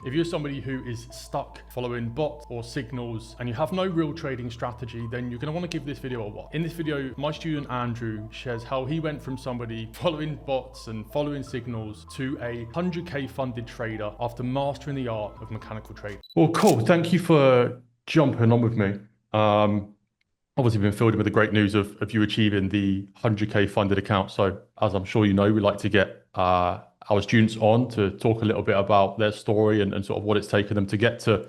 If you're somebody who is stuck following bots or signals and you have no real trading strategy, then you're going to want to give this video a watch. In this video, my student Andrew shares how he went from somebody following bots and following signals to a 100k funded trader after mastering the art of mechanical trading. Well, cool. Thank you for jumping on with me. Obviously been filled with the great news of you achieving the 100k funded account. So as I'm sure you know, we like to get our students on to talk a little bit about their story and sort of what it's taken them to get to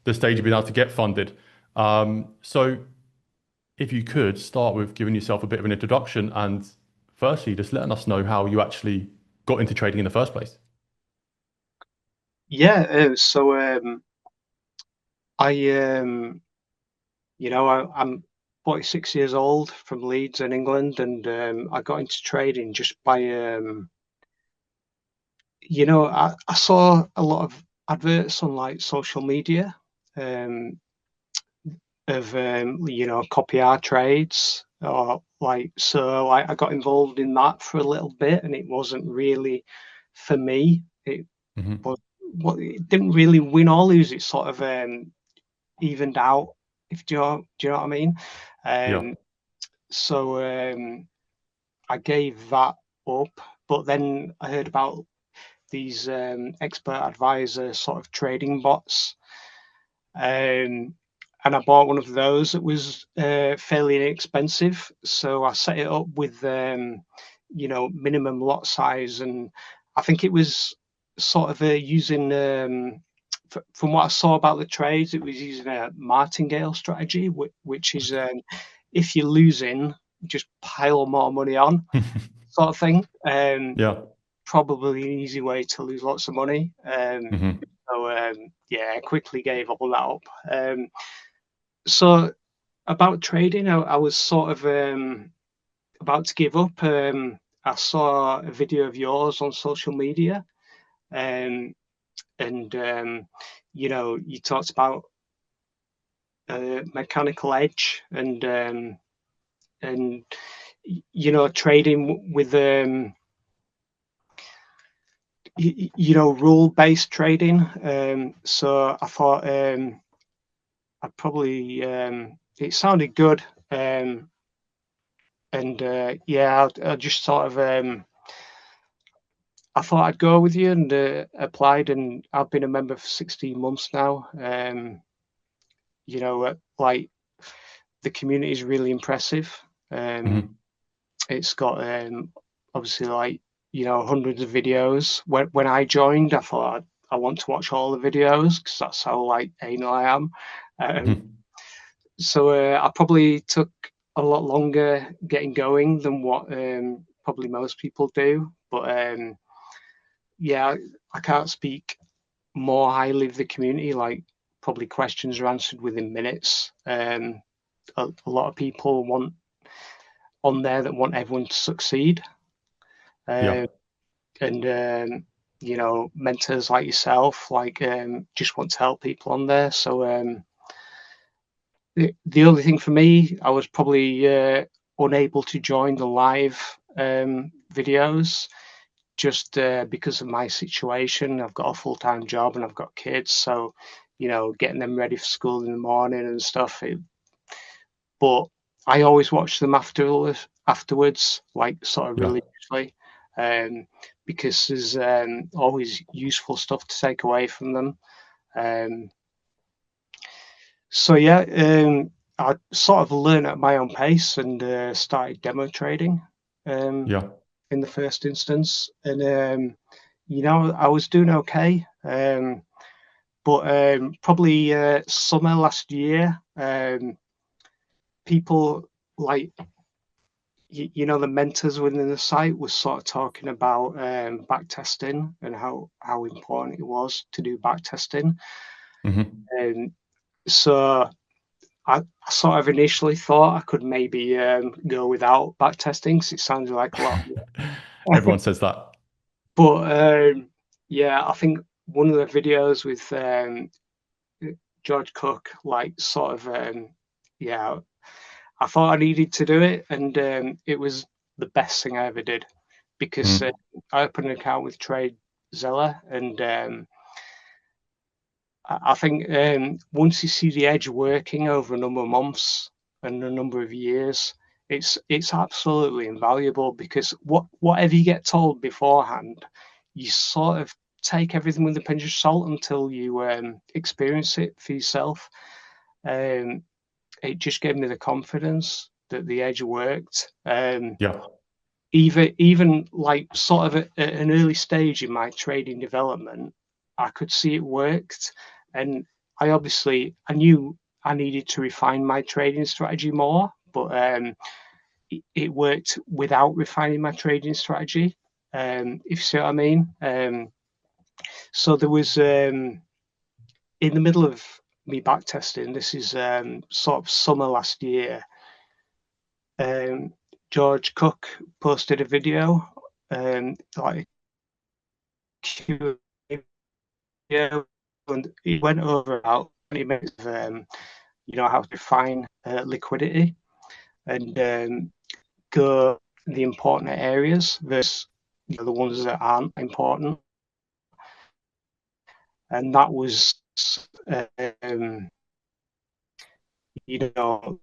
the stage of being able to get funded. So if you could start with giving yourself a bit of an introduction and firstly, just letting us know how you actually got into trading in the first place. Yeah, I'm 46 years old from Leeds in England, and I got into trading just by, I saw a lot of adverts on like social media um, of, copy our trades, or like I got involved in that for a little bit, and it wasn't really for me. Mm-hmm. Was, it didn't really win or lose. It sort of evened out. If do you know what I mean? Yeah. Um, so I gave that up, but then I heard about these expert advisor sort of trading bots, um, and I bought one of those. It was fairly inexpensive, so I set it up with minimum lot size, and I think it was sort of using from what I saw about the trades, it was using a martingale strategy, which is if you're losing, just pile more money on, sort of thing. Yeah. Probably an easy way to lose lots of money. Mm-hmm. Yeah, I quickly gave all that up. So about trading, I was sort of about to give up. I saw a video of yours on social media, um, and you talked about mechanical edge and trading with rule based trading. So I thought I'd probably it sounded good, and yeah, I just sort of I thought I'd go with you and applied, and I've been a member for 16 months now. Like the community is really impressive. Mm-hmm. It's got obviously like hundreds of videos. When I joined, I thought I want to watch all the videos because that's how like anal I am. Um, Mm-hmm. so I probably took a lot longer getting going than what probably most people do. But yeah, I can't speak more highly of the community. Like probably questions are answered within minutes. A lot of people want on there that want everyone to succeed. Yeah. Uh, and mentors like yourself like just want to help people on there. So the only thing for me, I was probably unable to join the live videos just because of my situation. I've got a full-time job and I've got kids, so getting them ready for school in the morning and stuff. But I always watch them afterwards, like sort of Yeah. religiously, um, because there's always useful stuff to take away from them. Um, so yeah, I sort of learned at my own pace and started demo trading um, Yeah. in the first instance, and I was doing okay. But probably summer last year, people like the mentors within the site was sort of talking about back testing and how important it was to do back testing. Mm-hmm. And so I sort of initially thought I could maybe go without back testing because it sounded like a lot. Everyone says that. But yeah, I think one of the videos with George Cook, like sort of, yeah, I thought I needed to do it, and it was the best thing I ever did because Mm-hmm. I opened an account with TradeZilla, and I think once you see the edge working over a number of months and a number of years, it's absolutely invaluable because whatever you get told beforehand, you sort of take everything with a pinch of salt until you experience it for yourself. Um, it just gave me the confidence that the edge worked. Yeah. Even like sort of at an early stage in my trading development, I could see it worked, and I knew I needed to refine my trading strategy more, but it worked without refining my trading strategy. If you see what I mean. So there was in the middle of me back testing. This is sort of summer last year. Um, George Cook posted a video, like Q&A, and he went over about 20 minutes of how to define liquidity and go the important areas versus the ones that aren't important. And that was um, you know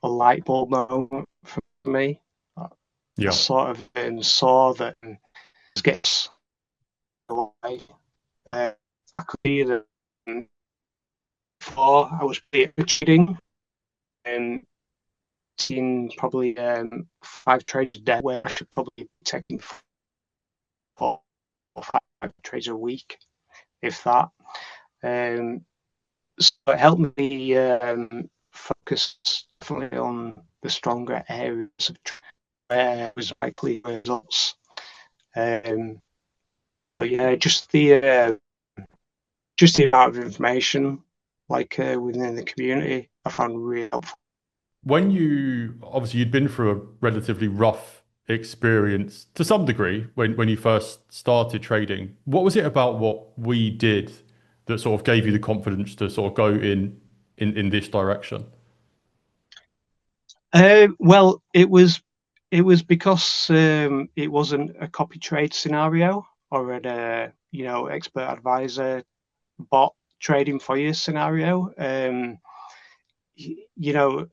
a light bulb moment for me. I Yeah. sort of saw that gets away. I could see that before I was cheating and seeing probably 5 trades a day where I should probably be taking 4 or 5 trades a week, if that. Um, so it helped me focus definitely on the stronger areas of where it was likely results. But yeah, just the amount of information like within the community, I found really helpful. When you obviously you'd been through a relatively rough experience to some degree when you first started trading, what was it about what we did that sort of gave you the confidence to sort of go in this direction? Well, it was because it wasn't a copy trade scenario or an expert advisor bot trading for you scenario. You know,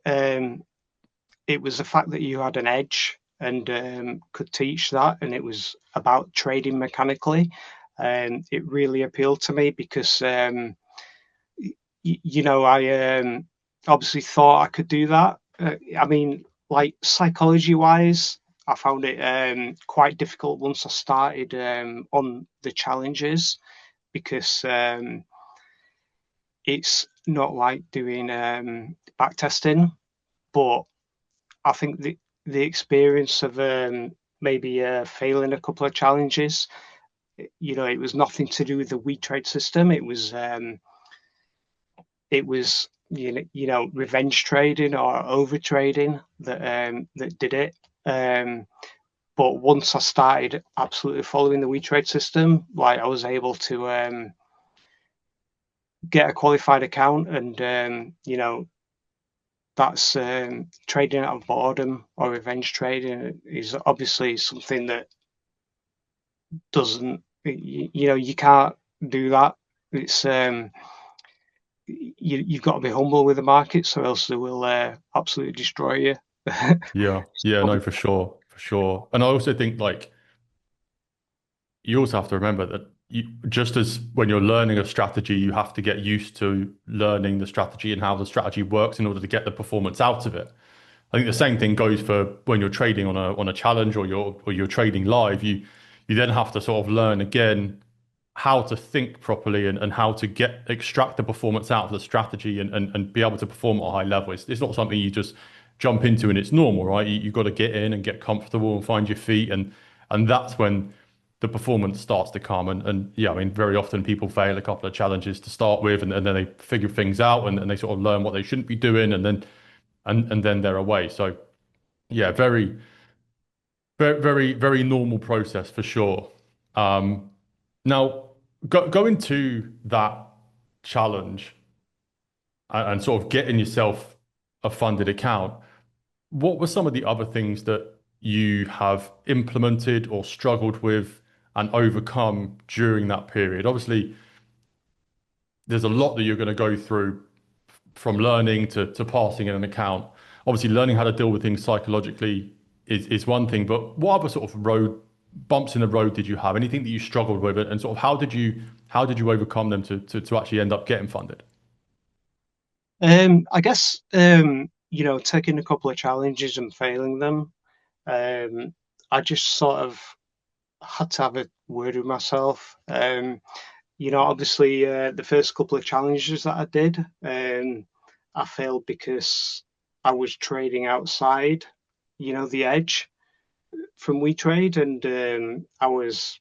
it was the fact that you had an edge and could teach that, and it was about trading mechanically. It really appealed to me because I obviously thought I could do that. I mean, like psychology wise, I found it quite difficult once I started on the challenges because it's not like doing back testing, but I think the experience of maybe failing a couple of challenges, it was nothing to do with the WeTrade system. It was revenge trading or over trading that did it. But once I started absolutely following the WeTrade system, like I was able to get a qualified account, and that's trading out of boredom or revenge trading is obviously something that doesn't you can't do that. It's you've got to be humble with the markets, or else they will absolutely destroy you. Yeah, yeah, no, for sure, for sure. And I also think like you also have to remember that just as when you're learning a strategy, you have to get used to learning the strategy and how the strategy works in order to get the performance out of it. I think the same thing goes for when you're trading on a challenge or you're trading live. You then have to sort of learn again how to think properly and how to extract the performance out of the strategy and be able to perform at a high level. It's not something you just jump into and it's normal, right? You've got to get in and get comfortable and find your feet and that's when the performance starts to come. And yeah, I mean, very often people fail a couple of challenges to start with and then they figure things out and they sort of learn what they shouldn't be doing and then they're away. So yeah, very normal process for sure. Um, Now, going to that challenge and sort of getting yourself a funded account, what were some of the other things that you have implemented or struggled with and overcome during that period? Obviously, there's a lot that you're going to go through from learning to passing in an account. Obviously, learning how to deal with things psychologically is one thing, but what other sort of road bumps in the road did you have? Anything that you struggled with, and sort of how did you overcome them to actually end up getting funded? I guess taking a couple of challenges and failing them. I just sort of had to have a word with myself. Obviously, the first couple of challenges that I did, I failed because I was trading outside, the edge from WeTrade, and I was,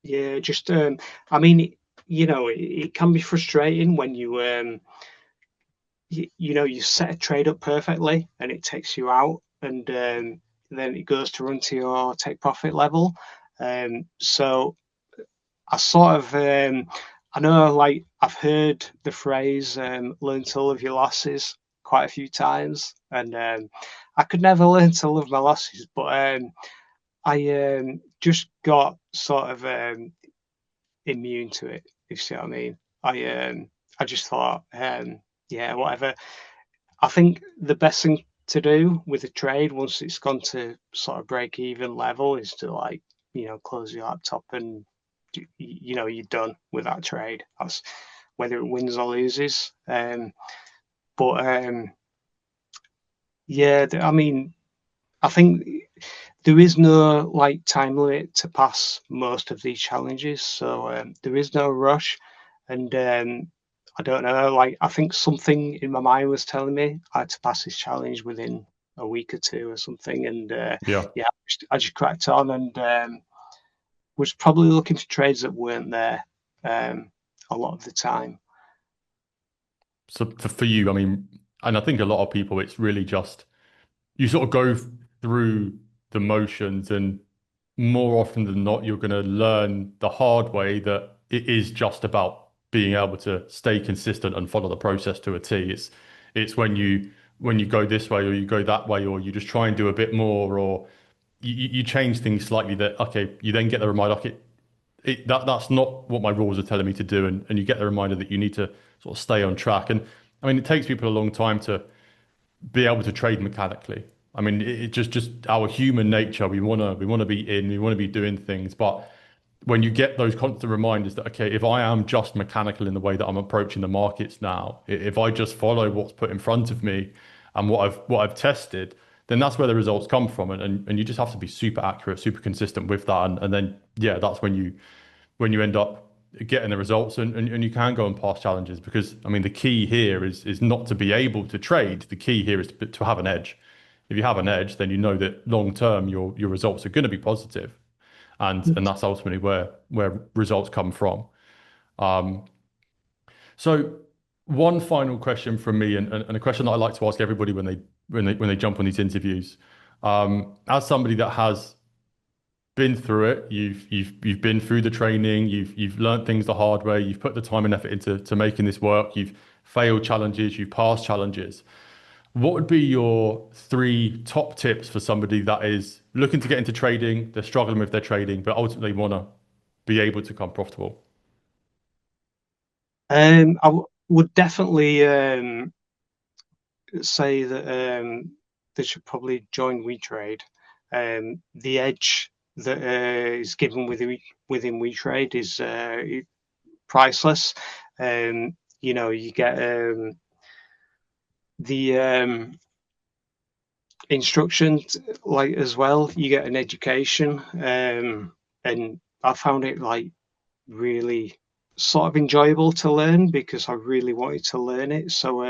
yeah, just, I mean, it can be frustrating when you set a trade up perfectly and it takes you out, and then it goes to run to your take profit level. So I sort of, I know, like I've heard the phrase "learn to love your losses" quite a few times, and I could never learn to love my losses, but I just got sort of immune to it. If you see what I mean. I just thought, yeah, whatever. I think the best thing to do with a trade once it's gone to sort of break even level is to, like, close your laptop and you're done with that trade. That's whether it wins or loses. But yeah, I mean, I think there is no like time limit to pass most of these challenges, so there is no rush. And I don't know, like I think something in my mind was telling me I had to pass this challenge within a week or two or something. And Yeah. yeah, I just cracked on, and was probably looking for trades that weren't there a lot of the time. So for you, I mean, and I think a lot of people, it's really just you sort of go through the motions, and more often than not, you're going to learn the hard way that it is just about being able to stay consistent and follow the process to a T. It's when you go this way or you go that way, or you just try and do a bit more, or you change things slightly, that okay, you then get the reminder, okay, that's not what my rules are telling me to do, and you get the reminder that you need to sort of stay on track. And I mean, it takes people a long time to be able to trade mechanically. I mean, it just our human nature. We wanna be in, we want to be doing things, but when you get those constant reminders that okay, if I am just mechanical in the way that I'm approaching the markets now, if I just follow what's put in front of me and what I've tested, then that's where the results come from, and you just have to be super accurate, super consistent with that, and then yeah, that's when you end up getting the results, and you can go and pass challenges, because I mean the key here is not to be able to trade. The key here is to have an edge. If you have an edge, then you know that long term your results are going to be positive, and that's ultimately where results come from. Um, so one final question from me, and a question that I like to ask everybody when they jump on these interviews, as somebody that has been through it. You've been through the training. You've learned things the hard way. You've put the time and effort into making this work. You've failed challenges. You've passed challenges. What would be your three top tips for somebody that is looking to get into trading? They're struggling with their trading, but ultimately want to be able to become profitable. Would definitely say that they should probably join WeTrade. The edge that is given within WeTrade is priceless. You get the instructions, like, as well. You get an education, and I found it like really sort of enjoyable to learn because I really wanted to learn it. So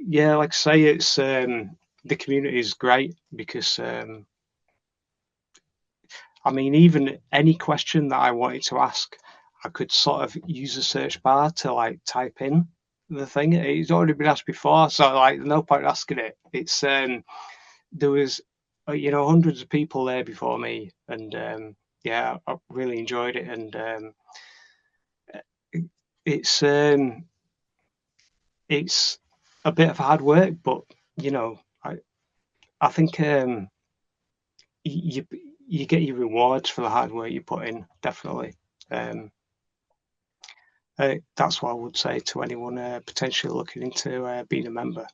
yeah, like I say, it's the community is great because I mean, even any question that I wanted to ask, I could sort of use a search bar to like type in the thing. It's already been asked before, so like no point asking it. It's there was hundreds of people there before me, and yeah, I really enjoyed it. And it's um, it's a bit of hard work, but you know, I think you you get your rewards for the hard work you put in, definitely. Um, That's what I would say to anyone potentially looking into being a member.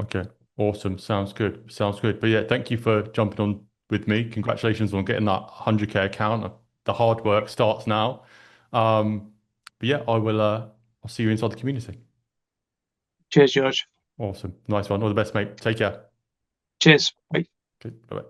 Okay, awesome. Sounds good. Sounds good. But yeah, thank you for jumping on with me. Congratulations on getting that 100K account. The hard work starts now. But yeah, I'll see you inside the community. Cheers, George. Awesome. Nice one. All the best, mate. Take care. Cheers. Bye. Okay, bye-bye.